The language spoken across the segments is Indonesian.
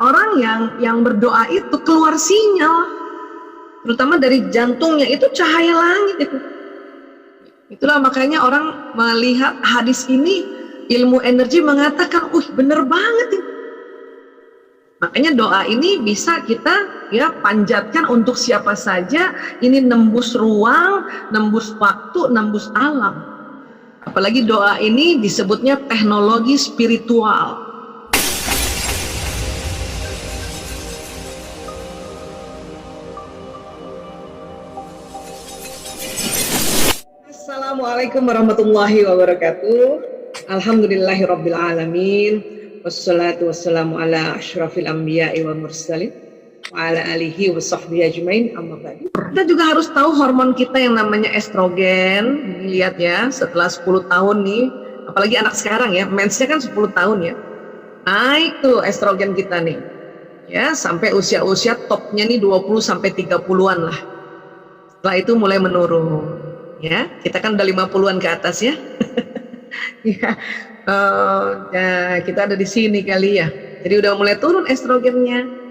orang yang berdoa itu keluar sinyal, terutama dari jantungnya itu cahaya langit itu. Itulah makanya orang melihat hadis ini, ilmu energi mengatakan, bener banget ini. Makanya doa ini bisa kita ya panjatkan untuk siapa saja, ini nembus ruang, nembus waktu, nembus alam. Apalagi doa ini disebutnya teknologi spiritual. Assalamualaikum warahmatullahi wabarakatuh. Alhamdulillahirabbil alamin. Wassalatu wassalamu ala asyrafil anbiya'i wal mursalin wa ala alihi wa sahbihi ajmain, amma ba'du. Kita juga harus tahu hormon kita yang namanya estrogen. Lihat ya, setelah 10 tahun nih, apalagi anak sekarang ya, mensnya kan 10 tahun ya. Naik tuh estrogen kita nih. Ya, sampai usia-usia topnya nih 20 sampai 30-an lah. Setelah itu mulai menurun. Ya, kita kan udah 50-an ke atas ya. Ya, kita ada di sini kali ya. Jadi udah mulai turun estrogennya.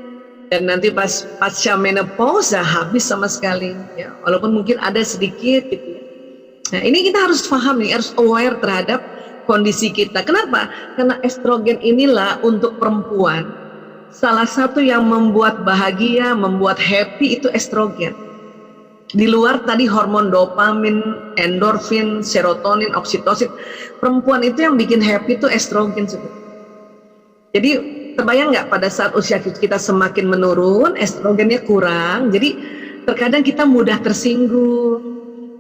Dan nanti pas pasca menopause habis sama sekali ya. Walaupun mungkin ada sedikit gitu ya. Nah, ini kita harus paham nih, harus aware terhadap kondisi kita. Kenapa? Karena estrogen inilah untuk perempuan salah satu yang membuat bahagia, membuat happy itu estrogen. Di luar tadi hormon dopamin, endorfin, serotonin, oksitosin, perempuan itu yang bikin happy itu estrogen. Jadi terbayang nggak pada saat usia kita semakin menurun, estrogennya kurang, jadi terkadang kita mudah tersinggung.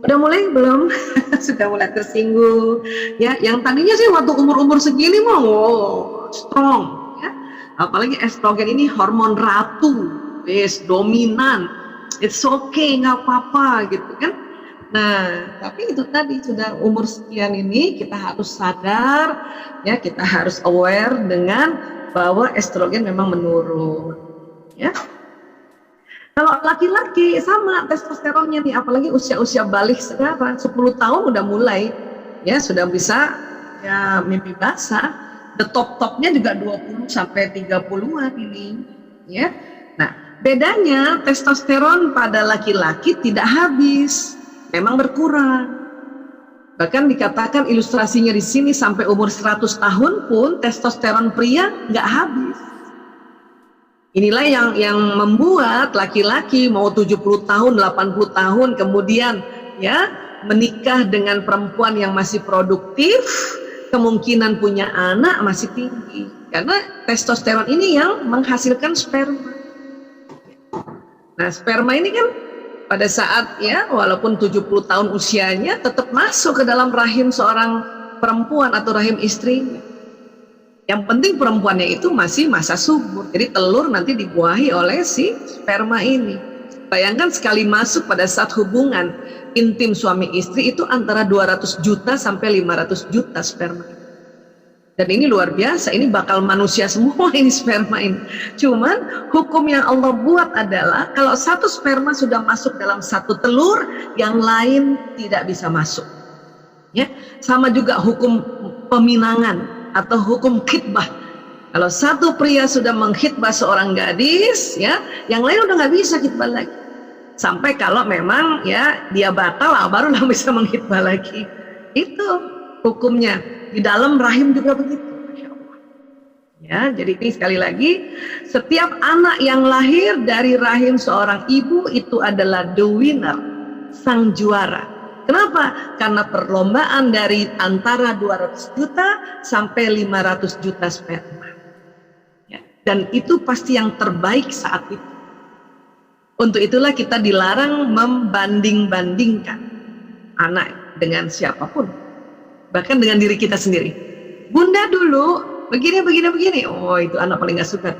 Udah mulai belum? Sudah mulai tersinggung. Ya, yang tadinya sih waktu umur segini mau strong, ya. Apalagi estrogen ini hormon ratu, dominan. It's okay, nggak apa-apa gitu kan. Nah, tapi itu tadi sudah umur sekian ini kita harus sadar ya, kita harus aware dengan bahwa estrogen memang menurun ya. Kalau laki-laki sama testosteronnya nih, apalagi usia-usia balik sekarang 10 tahun udah mulai ya, sudah bisa ya mimpi basah. The top-topnya juga 20 sampai 30-an ini ya. Nah, bedanya testosteron pada laki-laki tidak habis, memang berkurang. Bahkan dikatakan ilustrasinya di sini sampai umur 100 tahun pun testosteron pria nggak habis. Inilah yang membuat laki-laki mau 70 tahun, 80 tahun kemudian ya menikah dengan perempuan yang masih produktif, kemungkinan punya anak masih tinggi. Karena testosteron ini yang menghasilkan sperma. Nah, sperma ini kan pada saat ya walaupun 70 tahun usianya tetap masuk ke dalam rahim seorang perempuan atau rahim istrinya. Yang penting perempuannya itu masih masa subur. Jadi telur nanti dibuahi oleh si sperma ini. Bayangkan sekali masuk pada saat hubungan intim suami istri itu antara 200 juta sampai 500 juta sperma. Dan ini luar biasa, ini bakal manusia semua ini sperma ini. Cuman hukum yang Allah buat adalah kalau satu sperma sudah masuk dalam satu telur, yang lain tidak bisa masuk. Ya, sama juga hukum peminangan atau hukum khitbah. Kalau satu pria sudah mengkhitbah seorang gadis, ya, yang lain udah nggak bisa khitbah lagi. Sampai kalau memang ya dia batal, barulah bisa mengkhitbah lagi. Itu hukumnya. Di dalam rahim juga begitu, Masya Allah. Ya, jadi ini sekali lagi, setiap anak yang lahir dari rahim seorang ibu itu adalah the winner, sang juara. Kenapa? Karena perlombaan dari antara 200 juta sampai 500 juta sperma. Ya, dan itu pasti yang terbaik saat itu. Untuk itulah kita dilarang membanding-bandingkan anak dengan siapapun. Bahkan dengan diri kita sendiri. Bunda dulu begini. Oh, itu anak paling gak suka.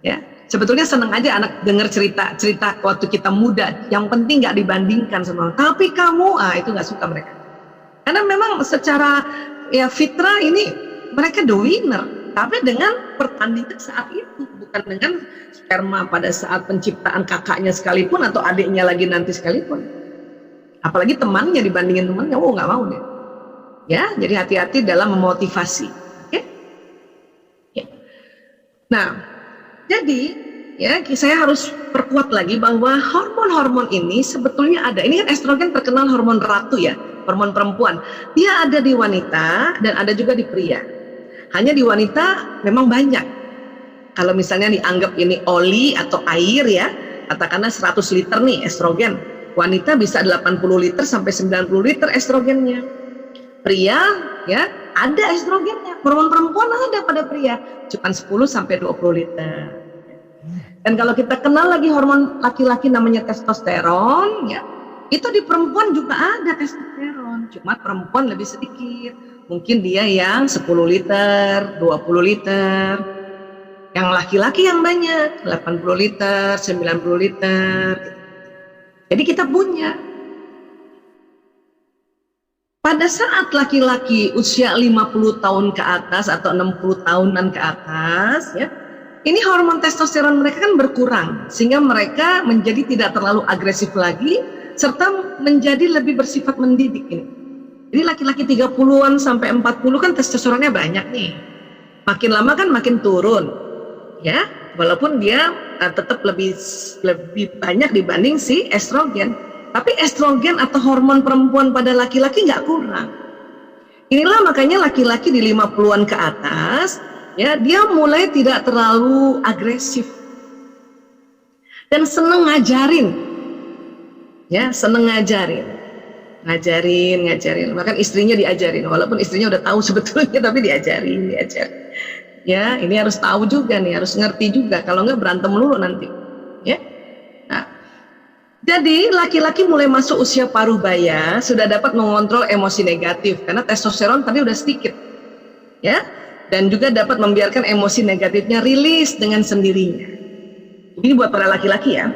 Ya, sebetulnya seneng aja anak dengar cerita waktu kita muda. Yang penting gak dibandingkan sama orang. Tapi kamu, itu gak suka mereka. Karena memang secara ya fitrah ini mereka the winner. Tapi dengan pertandingan saat itu, bukan dengan sperma pada saat penciptaan kakaknya sekalipun atau adiknya lagi nanti sekalipun. Apalagi temannya dibandingin temannya, gak mau deh. Ya, jadi hati-hati dalam memotivasi. Oke? Ya. Nah, Jadi ya saya harus perkuat lagi bahwa hormon-hormon ini sebetulnya ada. Ini kan estrogen terkenal hormon ratu ya, hormon perempuan. Dia ada di wanita dan ada juga di pria. Hanya di wanita memang banyak. Kalau misalnya dianggap ini oli atau air ya, katakanlah 100 liter nih estrogen. Wanita bisa 80 liter sampai 90 liter estrogennya. Pria ya ada estrogennya. Hormon perempuan ada pada pria, cuma 10 sampai 20 liter. Dan kalau kita kenal lagi hormon laki-laki namanya testosteron ya, itu di perempuan juga ada testosteron, cuma perempuan lebih sedikit. Mungkin dia yang 10 liter, 20 liter. Yang laki-laki yang banyak, 80 liter, 90 liter. Jadi kita punya. Pada saat laki-laki usia 50 tahun ke atas atau 60 tahunan ke atas ya, ini hormon testosteron mereka kan berkurang, sehingga mereka menjadi tidak terlalu agresif lagi, serta menjadi lebih bersifat mendidik ini. Jadi laki-laki 30-an sampai 40 kan testosteronnya banyak nih. Makin lama kan makin turun. Ya, walaupun dia tetap lebih banyak dibanding si estrogen. Tapi estrogen atau hormon perempuan pada laki-laki nggak kurang. Inilah makanya laki-laki di 50-an ke atas ya, dia mulai tidak terlalu agresif dan seneng ngajarin ya, seneng ngajarin bahkan istrinya diajarin, walaupun istrinya udah tahu sebetulnya tapi diajarin ya. Ini harus tahu juga nih, harus ngerti juga, kalau nggak berantem melulu nanti ya. Nah, jadi laki-laki mulai masuk usia paruh baya sudah dapat mengontrol emosi negatif karena testosteron tadi udah sedikit ya, dan juga dapat membiarkan emosi negatifnya rilis dengan sendirinya. Ini buat para laki-laki ya,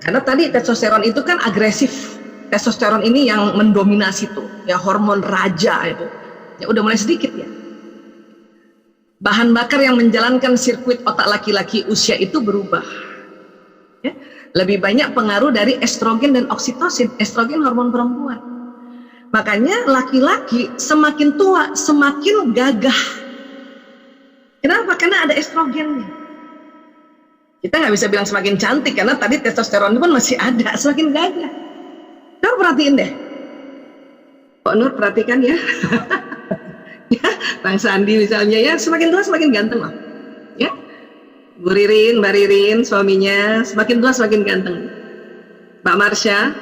karena tadi testosteron itu kan agresif. Testosteron ini yang mendominasi tuh ya, hormon raja itu ya, udah mulai sedikit ya. Bahan bakar yang menjalankan sirkuit otak laki-laki usia itu berubah ya. Lebih banyak pengaruh dari estrogen dan oksitosin. Estrogen hormon perempuan. Makanya laki-laki semakin tua semakin gagah. Kenapa? Karena ada estrogennya. Kita nggak bisa bilang semakin cantik karena tadi testosteron pun masih ada, semakin gagah. Nur perhatiin deh. Kok Nur perhatikan ya? Ya, Bang Sandi misalnya ya, semakin tua semakin ganteng loh. Ya, Bu Ririn, Mbak Ririn, suaminya semakin tua semakin ganteng. Mbak Marsha,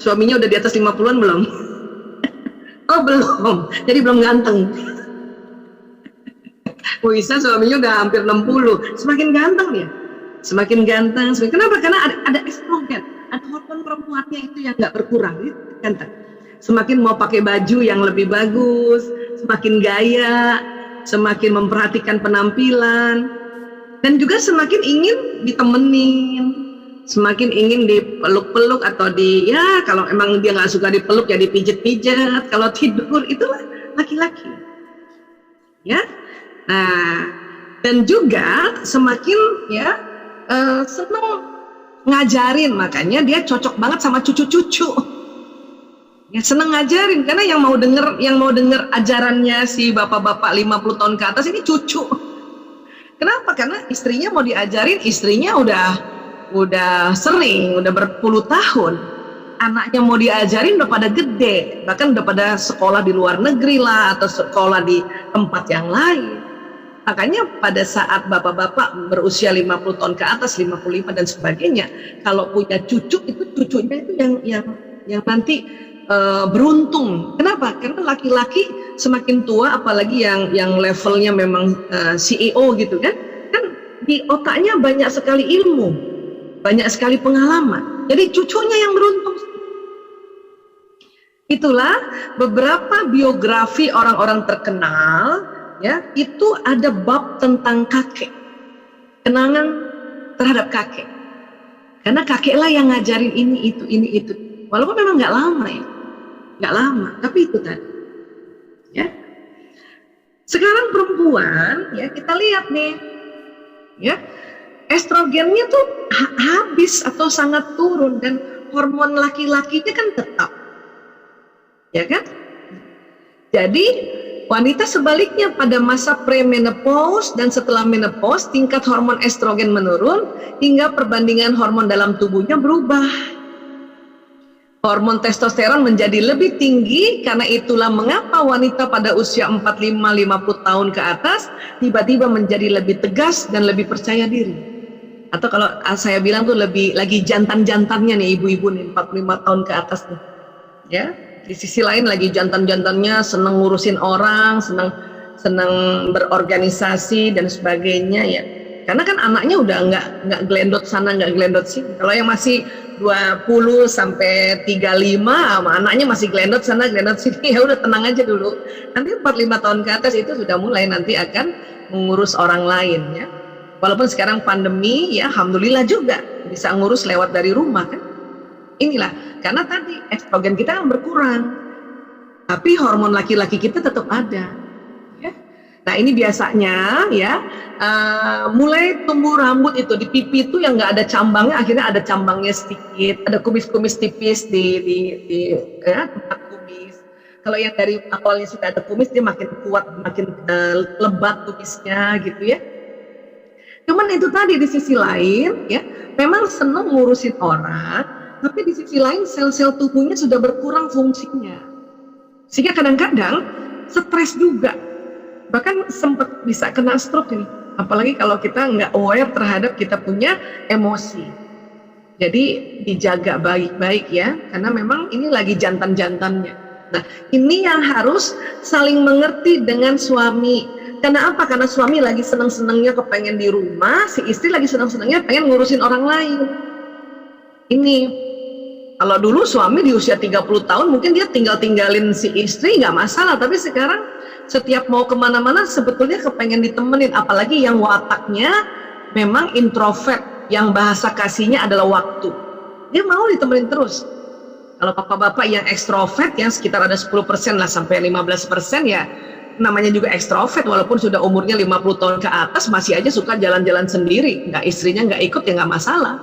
suaminya udah di atas 50-an belum? Oh belum, jadi belum ganteng. Bu Isa suaminya udah hampir 60, semakin ganteng dia. Semakin ganteng, kenapa? Karena ada estrogen, ada hormon perempuannya itu yang nggak berkurang, gitu, ganteng. Semakin mau pakai baju yang lebih bagus, semakin gaya, semakin memperhatikan penampilan, dan juga semakin ingin ditemenin, semakin ingin dipeluk-peluk atau ya kalau emang dia nggak suka dipeluk ya dipijat-pijat, kalau tidur, itulah laki-laki ya. Nah, dan juga semakin ya senang ngajarin, makanya dia cocok banget sama cucu-cucu ya, senang ngajarin karena yang mau denger ajarannya si bapak-bapak 50 tahun ke atas ini cucu. Kenapa? Karena istrinya mau diajarin, istrinya udah sering, udah berpuluh tahun. Anaknya mau diajarin udah pada gede, bahkan udah pada sekolah di luar negeri lah, atau sekolah di tempat yang lain. Makanya pada saat bapak-bapak berusia 50 tahun ke atas, 55 dan sebagainya, kalau punya cucu, itu cucunya itu yang nanti beruntung. Kenapa? Karena laki-laki semakin tua, apalagi yang levelnya memang CEO gitu kan di otaknya banyak sekali ilmu, banyak sekali pengalaman. Jadi cucunya yang beruntung. Itulah beberapa biografi orang-orang terkenal ya, itu ada bab tentang kakek, kenangan terhadap kakek. Karena kakeklah yang ngajarin ini itu. Walaupun memang nggak lama ya. Nggak lama, tapi itu tadi ya. Sekarang perempuan ya, kita lihat nih ya, estrogennya tuh habis atau sangat turun, dan hormon laki-lakinya kan tetap ya kan. Jadi wanita sebaliknya pada masa premenopause dan setelah menopause tingkat hormon estrogen menurun hingga perbandingan hormon dalam tubuhnya berubah. Hormon testosteron menjadi lebih tinggi, karena itulah mengapa wanita pada usia 45-50 tahun ke atas tiba-tiba menjadi lebih tegas dan lebih percaya diri. Atau kalau saya bilang tuh lebih lagi jantan-jantannya nih ibu-ibu nih 45 tahun ke atas nih. Ya, di sisi lain lagi jantan-jantannya senang ngurusin orang, senang berorganisasi dan sebagainya ya. Karena kan anaknya udah nggak gelendot sana, nggak gelendot sini. Kalau yang masih 20 sampai 35, anaknya masih gelendot sana, gelendot sini, ya udah tenang aja dulu. Nanti 45 tahun ke atas itu sudah mulai nanti akan mengurus orang lain ya. Walaupun sekarang pandemi ya, alhamdulillah juga bisa ngurus lewat dari rumah kan. Inilah, karena tadi estrogen kita kan berkurang, tapi hormon laki-laki kita tetap ada. Nah ini biasanya ya mulai tumbuh rambut itu di pipi itu yang nggak ada cambangnya, akhirnya ada cambangnya sedikit, ada kumis-kumis tipis di tempat kumis. Kalau yang dari awalnya sudah ada kumis, dia makin kuat, makin lebat kumisnya gitu ya. Cuman itu tadi di sisi lain ya, memang senang ngurusin orang, tapi di sisi lain sel-sel tubuhnya sudah berkurang fungsinya, sehingga kadang-kadang stres juga. Bahkan sempat bisa kena stroke ini, apalagi kalau kita nggak aware terhadap kita punya emosi. Jadi dijaga baik-baik ya, karena memang ini lagi jantan-jantannya. Nah ini yang harus saling mengerti dengan suami. Karena apa? Karena suami lagi seneng-senengnya kepengen di rumah, si istri lagi seneng-senengnya pengen ngurusin orang lain. Ini kalau dulu suami di usia 30 tahun mungkin dia tinggalin si istri nggak masalah, tapi sekarang setiap mau kemana-mana sebetulnya kepengen ditemenin, apalagi yang wataknya memang introvert, yang bahasa kasihnya adalah waktu, dia mau ditemenin terus. Kalau bapak-bapak yang ekstrovert yang sekitar ada 10% lah sampai 15% ya namanya juga ekstrovert, walaupun sudah umurnya 50 tahun ke atas masih aja suka jalan-jalan sendiri, nggak istrinya nggak ikut ya nggak masalah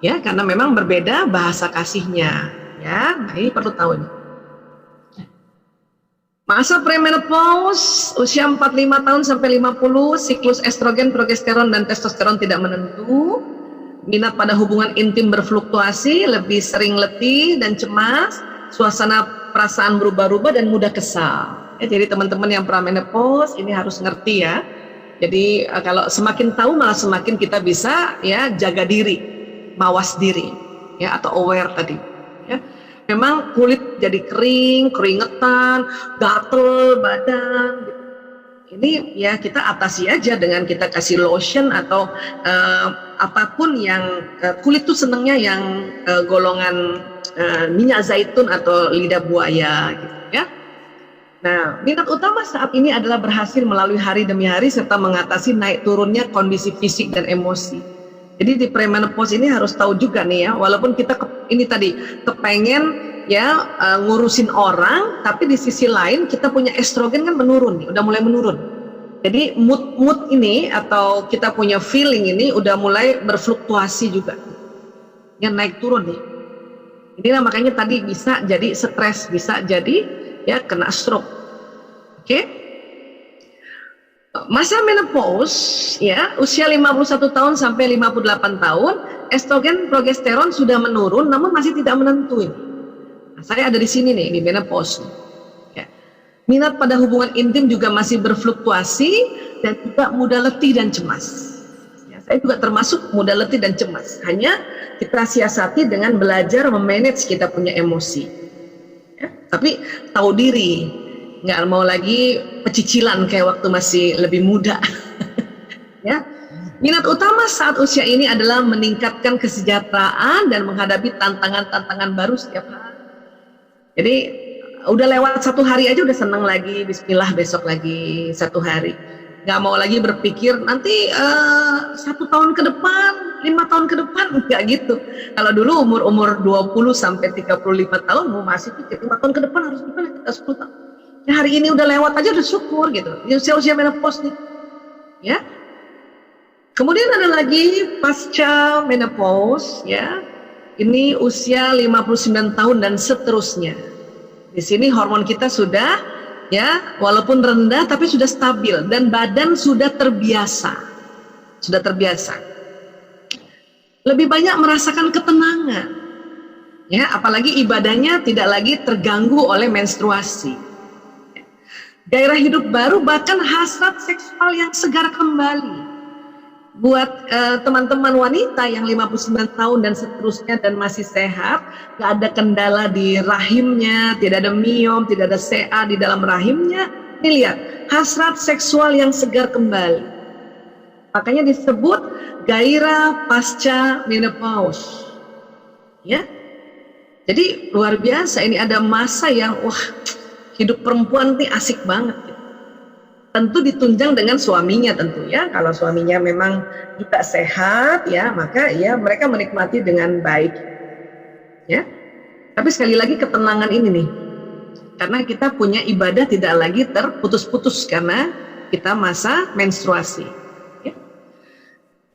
ya, karena memang berbeda bahasa kasihnya ya. Nah ini perlu tahu nih. Masa premenopause, usia 45 tahun sampai 50, siklus estrogen, progesteron, dan testosteron tidak menentu. Minat pada hubungan intim berfluktuasi, lebih sering letih dan cemas, suasana perasaan berubah-ubah dan mudah kesal. Ya, jadi teman-teman yang premenopause ini harus ngerti ya. Jadi kalau semakin tahu malah semakin kita bisa ya jaga diri, mawas diri ya, atau aware tadi ya. Memang kulit jadi kering, keringetan, gatel badan gitu. Ini ya kita atasi aja dengan kita kasih lotion atau apapun yang kulit tuh senengnya yang golongan minyak zaitun atau lidah buaya gitu ya. Nah, minat utama saat ini adalah berhasil melalui hari demi hari serta mengatasi naik turunnya kondisi fisik dan emosi. Jadi di premenopause ini harus tahu juga nih ya, walaupun kita ini tadi kepengen ya ngurusin orang, tapi di sisi lain kita punya estrogen kan menurun nih, udah mulai menurun. Jadi mood ini atau kita punya feeling ini udah mulai berfluktuasi juga, ya naik turun nih. Inilah makanya tadi bisa jadi stres, bisa jadi ya kena stroke. Oke? Masa menopause ya, usia 51 tahun sampai 58 tahun, estrogen, progesteron sudah menurun namun masih tidak menentu. Nah, saya ada di sini nih di menopause. Ya. Minat pada hubungan intim juga masih berfluktuasi dan juga mudah letih dan cemas. Ya, saya juga termasuk mudah letih dan cemas. Hanya kita siasati dengan belajar memanage kita punya emosi. Ya, tapi tahu diri. Nggak mau lagi pecicilan kayak waktu masih lebih muda. Ya, minat utama saat usia ini adalah meningkatkan kesejahteraan dan menghadapi tantangan-tantangan baru setiap hari. Jadi udah lewat satu hari aja udah seneng lagi, bismillah besok lagi satu hari. Nggak mau lagi berpikir nanti 1 tahun ke depan, 5 tahun ke depan, enggak gitu. Kalau dulu umur 20 sampai 35 tahun masih pikir 5 tahun ke depan harus gimana, kita 10 tahun. Ya, hari ini udah lewat aja udah syukur gitu. Usia menopause nih. Ya. Kemudian ada lagi pasca menopause ya. Ini usia 59 tahun dan seterusnya. Di sini hormon kita sudah ya, walaupun rendah tapi sudah stabil dan badan sudah terbiasa. Sudah terbiasa. Lebih banyak merasakan ketenangan. Ya, apalagi ibadahnya tidak lagi terganggu oleh menstruasi. Gairah hidup baru, bahkan hasrat seksual yang segar kembali. Buat teman-teman wanita yang 59 tahun dan seterusnya dan masih sehat, gak ada kendala di rahimnya, tidak ada miom, tidak ada CA di dalam rahimnya, ini lihat, hasrat seksual yang segar kembali. Makanya disebut gairah pasca menopause. Ya, jadi luar biasa, ini ada masa yang wah, hidup perempuan ini asik banget. Tentu ditunjang dengan suaminya tentu ya. Kalau suaminya memang juga sehat ya, maka ya mereka menikmati dengan baik. Ya. Tapi sekali lagi ketenangan ini nih. Karena kita punya ibadah tidak lagi terputus-putus karena kita masa menstruasi. Ya.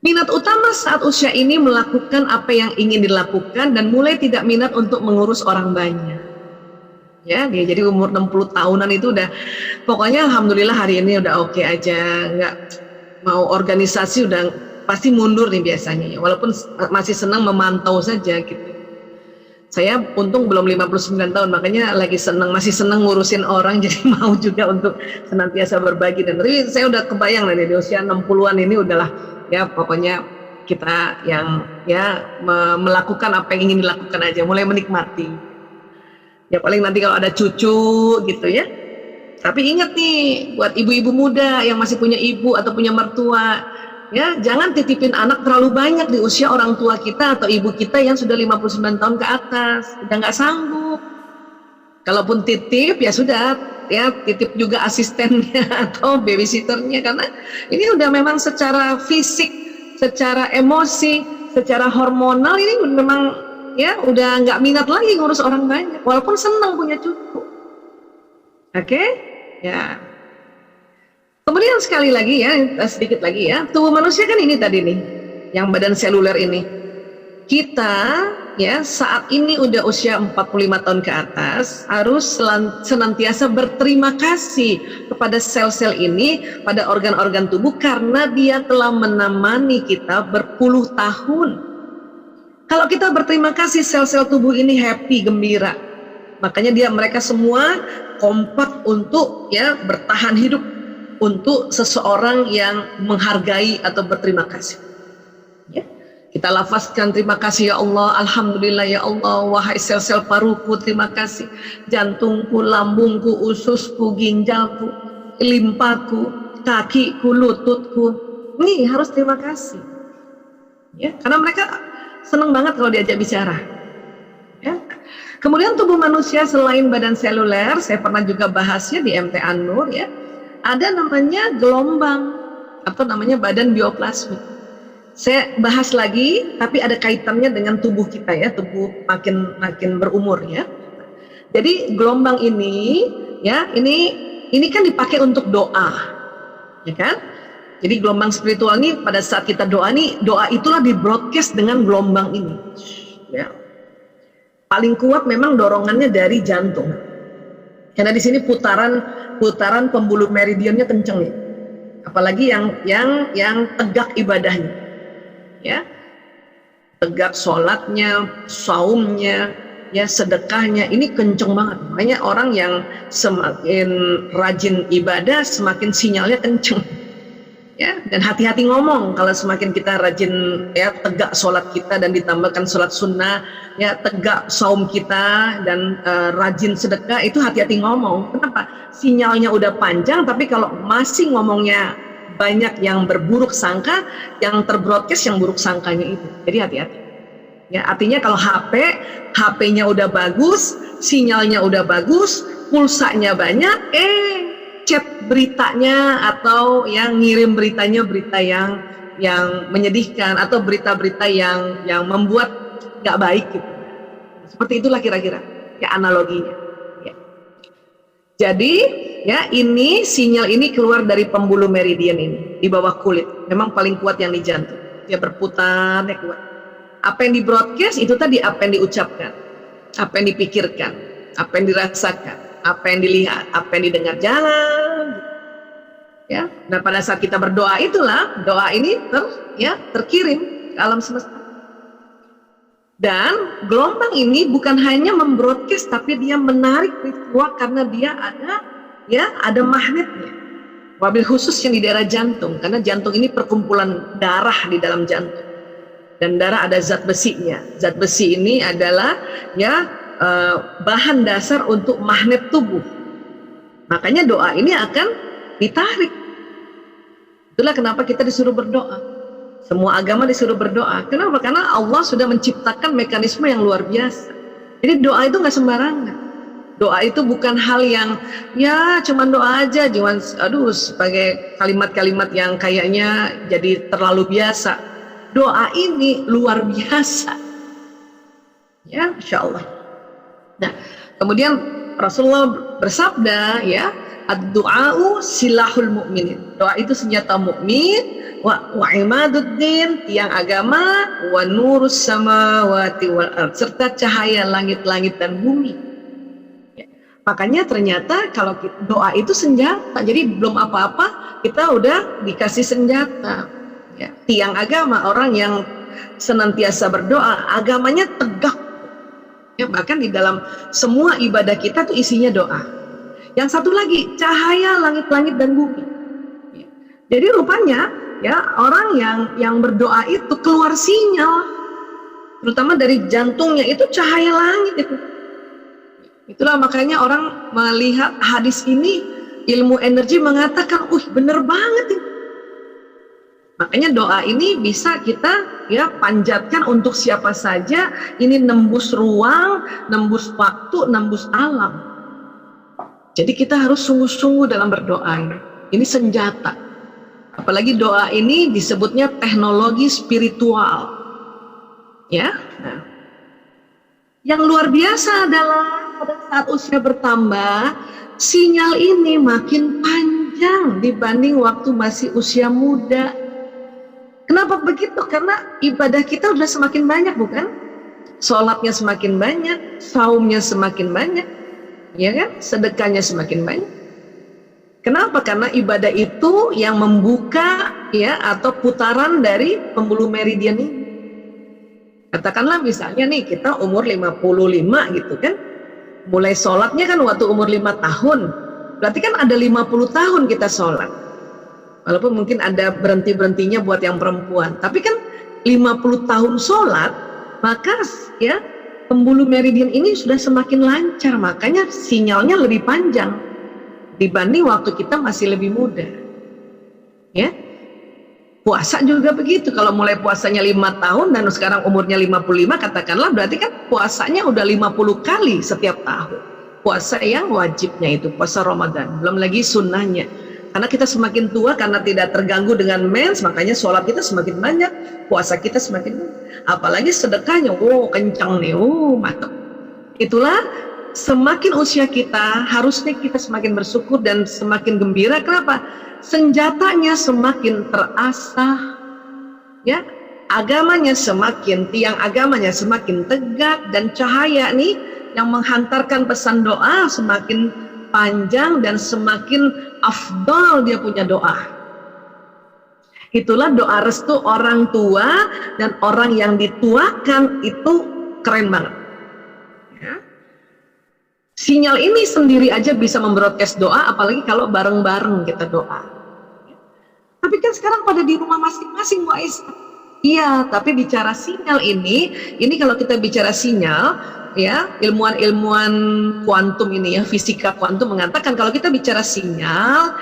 Minat utama saat usia ini melakukan apa yang ingin dilakukan dan mulai tidak minat untuk mengurus orang banyak. Ya, dia jadi umur 60 tahunan itu udah pokoknya alhamdulillah hari ini udah oke aja, nggak mau organisasi udah pasti mundur nih biasanya ya, walaupun masih senang memantau saja gitu. Saya untung belum 59 tahun, makanya lagi masih senang ngurusin orang, jadi mau juga untuk senantiasa berbagi. Dan tapi saya udah kebayang nih di usia 60-an ini udahlah ya, pokoknya kita yang ya melakukan apa yang ingin dilakukan aja, mulai menikmati. Ya paling nanti kalau ada cucu gitu ya. Tapi ingat nih buat ibu-ibu muda yang masih punya ibu atau punya mertua, ya jangan titipin anak terlalu banyak di usia orang tua kita atau ibu kita yang sudah 59 tahun ke atas, udah nggak sanggup. Kalaupun titip ya sudah, ya titip juga asistennya atau babysitternya, karena ini udah memang secara fisik, secara emosi, secara hormonal ini memang ya udah nggak minat lagi ngurus orang banyak walaupun senang punya cucu. Oke? Ya. Kemudian sekali lagi ya, sedikit lagi ya, tubuh manusia kan ini tadi nih, yang badan seluler ini. Kita ya saat ini udah usia 45 tahun ke atas harus senantiasa berterima kasih kepada sel-sel ini, pada organ-organ tubuh, karena dia telah menemani kita berpuluh tahun. Kalau kita berterima kasih, sel-sel tubuh ini happy, gembira. Makanya mereka semua kompak untuk ya bertahan hidup, untuk seseorang yang menghargai atau berterima kasih. Ya. Kita lafazkan terima kasih ya Allah, alhamdulillah ya Allah, wahai sel-sel paruku terima kasih, jantungku, lambungku, ususku, ginjalku, limpaku, kakiku, lututku. Ini harus terima kasih. Ya, karena mereka senang banget kalau diajak bicara. Ya. Kemudian tubuh manusia selain badan seluler, saya pernah juga bahasnya di MT An-Nur ya, ada namanya gelombang atau namanya badan bioplasmik. Saya bahas lagi, tapi ada kaitannya dengan tubuh kita ya, tubuh makin berumur ya. Jadi gelombang ini ya, ini kan dipakai untuk doa, ya kan? Jadi gelombang spiritual ini pada saat kita doa nih, doa itulah di broadcast dengan gelombang ini. Ya. Paling kuat memang dorongannya dari jantung. Karena di sini putaran pembuluh meridiannya kenceng nih. Apalagi yang tegak ibadahnya. Ya. Tegak sholatnya, saumnya, ya sedekahnya, ini kenceng banget. Makanya orang yang semakin rajin ibadah, semakin sinyalnya kenceng. Ya, dan hati-hati ngomong kalau semakin kita rajin ya tegak sholat kita dan ditambahkan sholat sunnah, ya tegak saum kita dan rajin sedekah, itu hati-hati ngomong. Kenapa? Sinyalnya udah panjang, tapi kalau masih ngomongnya banyak yang berburuk sangka, yang terbroadcast yang buruk sangkanya itu. Jadi hati-hati. Ya, artinya kalau HP-nya udah bagus, sinyalnya udah bagus, pulsanya banyak, chat beritanya atau yang ngirim beritanya berita yang menyedihkan atau berita-berita yang membuat nggak baik gitu. Seperti itulah kira-kira ya analoginya. Ya. Jadi ya ini sinyal ini keluar dari pembuluh meridian ini di bawah kulit. Memang paling kuat yang di jantung. Dia berputar, dia kuat. Apa yang di broadcast itu tadi apa yang diucapkan, apa yang dipikirkan, apa yang dirasakan. apa yang dilihat, apa yang didengar jalan. Ya, dan pada saat kita berdoa itulah doa ini terkirim ke alam semesta. Dan gelombang ini bukan hanya membroadcast, tapi dia menarik peristiwa karena dia ada magnetnya. Wabil khusus yang di daerah jantung, karena jantung ini perkumpulan darah di dalam jantung. Dan darah ada zat besinya. Zat besi ini adalah bahan dasar untuk magnet tubuh. Makanya doa ini akan ditarik. Itulah kenapa kita disuruh berdoa. Semua agama disuruh berdoa. Kenapa? Karena Allah sudah menciptakan mekanisme yang luar biasa. Jadi doa itu nggak sembarangan. Doa itu bukan hal yang cuman doa aja, cuman sebagai kalimat-kalimat yang kayaknya jadi terlalu biasa. Doa ini luar biasa. Ya, Insya Allah. Nah, kemudian Rasulullah bersabda, ad-du'a'u silahul mu'minin. Doa itu senjata mukmin, wa imaduddin, tiang agama, wa nurus samawati wal ard, serta cahaya langit-langit dan bumi. Makanya ternyata kalau doa itu senjata. Jadi belum apa-apa kita udah dikasih senjata. Tiang agama, orang yang senantiasa berdoa, agamanya tegak. Bahkan di dalam semua ibadah kita tuh isinya doa. Yang satu lagi, cahaya langit-langit dan bumi. Jadi rupanya orang yang berdoa itu keluar sinyal, terutama dari jantungnya itu cahaya langit itu. Itulah makanya orang melihat hadis ini, ilmu energi mengatakan, bener banget ini. Makanya doa ini bisa kita panjatkan untuk siapa saja. Ini nembus ruang, nembus waktu, nembus alam. Jadi kita harus sungguh-sungguh dalam berdoa ini. Ini senjata. Apalagi doa ini disebutnya teknologi spiritual. Nah. Yang luar biasa adalah pada saat usia bertambah, sinyal ini makin panjang dibanding waktu masih usia muda. Kenapa begitu? Karena ibadah kita sudah semakin banyak, bukan? Sholatnya semakin banyak, saumnya semakin banyak, sedekahnya semakin banyak. Kenapa? Karena ibadah itu yang membuka atau putaran dari pembuluh meridian ini. Katakanlah misalnya nih kita umur 55 gitu kan. Mulai sholatnya kan waktu umur 5 tahun. Berarti kan ada 50 tahun kita sholat. Walaupun mungkin ada berhenti-berhentinya buat yang perempuan. Tapi kan 50 tahun sholat, maka pembuluh meridian ini sudah semakin lancar. Makanya sinyalnya lebih panjang dibanding waktu kita masih lebih muda. Puasa juga begitu. Kalau mulai puasanya 5 tahun dan sekarang umurnya 55, katakanlah berarti kan puasanya udah 50 kali setiap tahun. Puasa yang wajibnya itu, puasa Ramadan. Belum lagi sunnahnya. Karena kita semakin tua, karena tidak terganggu dengan mens, makanya sholat kita semakin banyak, puasa kita semakin banyak. Apalagi sedekahnya, kencang nih, mantap. Itulah semakin usia kita, harusnya kita semakin bersyukur dan semakin gembira. Kenapa? Senjatanya semakin terasah, agamanya semakin, tiang agamanya semakin tegak, dan cahaya nih yang menghantarkan pesan doa semakin panjang dan semakin afdal dia punya doa. Itulah doa restu orang tua, dan orang yang dituakan itu keren banget. Sinyal ini sendiri aja bisa membroadcast doa, apalagi kalau bareng-bareng kita doa. Tapi kan sekarang pada di rumah masing-masing, Wais. Iya, tapi bicara sinyal ini kalau kita bicara sinyal, ilmuwan-ilmuwan kuantum ini fisika kuantum mengatakan kalau kita bicara sinyal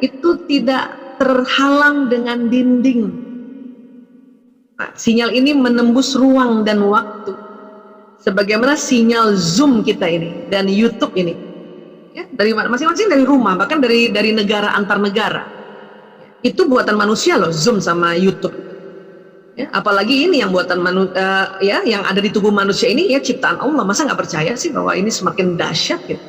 itu tidak terhalang dengan dinding. Nah, sinyal ini menembus ruang dan waktu. Sebagaimana sinyal Zoom kita ini dan YouTube ini. Dari masing-masing dari rumah, bahkan dari negara antar negara. Itu buatan manusia loh, Zoom sama YouTube. Apalagi ini yang buatan yang ada di tubuh manusia ini ciptaan Allah. Masa nggak percaya sih bahwa ini semakin dahsyat gitu?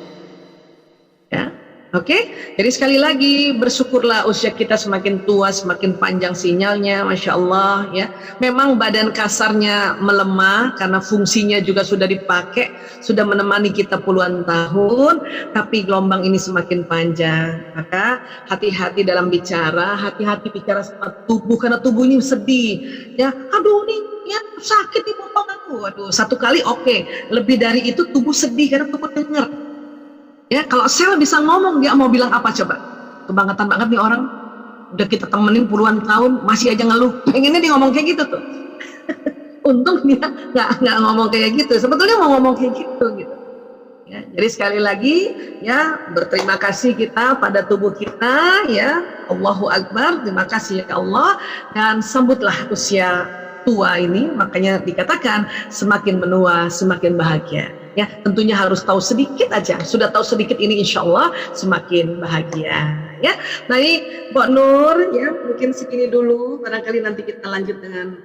Oke, jadi sekali lagi bersyukurlah usia kita semakin tua, semakin panjang sinyalnya, Masya Allah ya. Memang badan kasarnya melemah karena fungsinya juga sudah dipakai, sudah menemani kita puluhan tahun, tapi gelombang ini semakin panjang. Maka hati-hati dalam bicara, hati-hati bicara sama tubuh karena tubuh ini sedih. Ya, aduh nih, ya sakit nih potong aku. Waduh, satu kali oke. Lebih dari itu tubuh sedih karena tubuh dengar. Ya, kalau sel bisa ngomong, dia mau bilang apa coba? Kebangetan banget nih orang. Udah kita temenin puluhan tahun, masih aja ngeluh. Pengennya dia ngomong kayak gitu tuh. Untung dia nggak ngomong kayak gitu. Sebetulnya mau ngomong kayak gitu. Ya, jadi sekali lagi, ya berterima kasih kita pada tubuh kita, ya Allahu Akbar. Terima kasih ya Allah. Dan sambutlah usia tua ini. Makanya dikatakan semakin menua, semakin bahagia. Ya, tentunya harus tahu sedikit aja. Sudah tahu sedikit ini, insya Allah semakin bahagia. Ya, nah ini Mbak Nur, ya mungkin segini dulu. Barangkali nanti kita lanjut dengan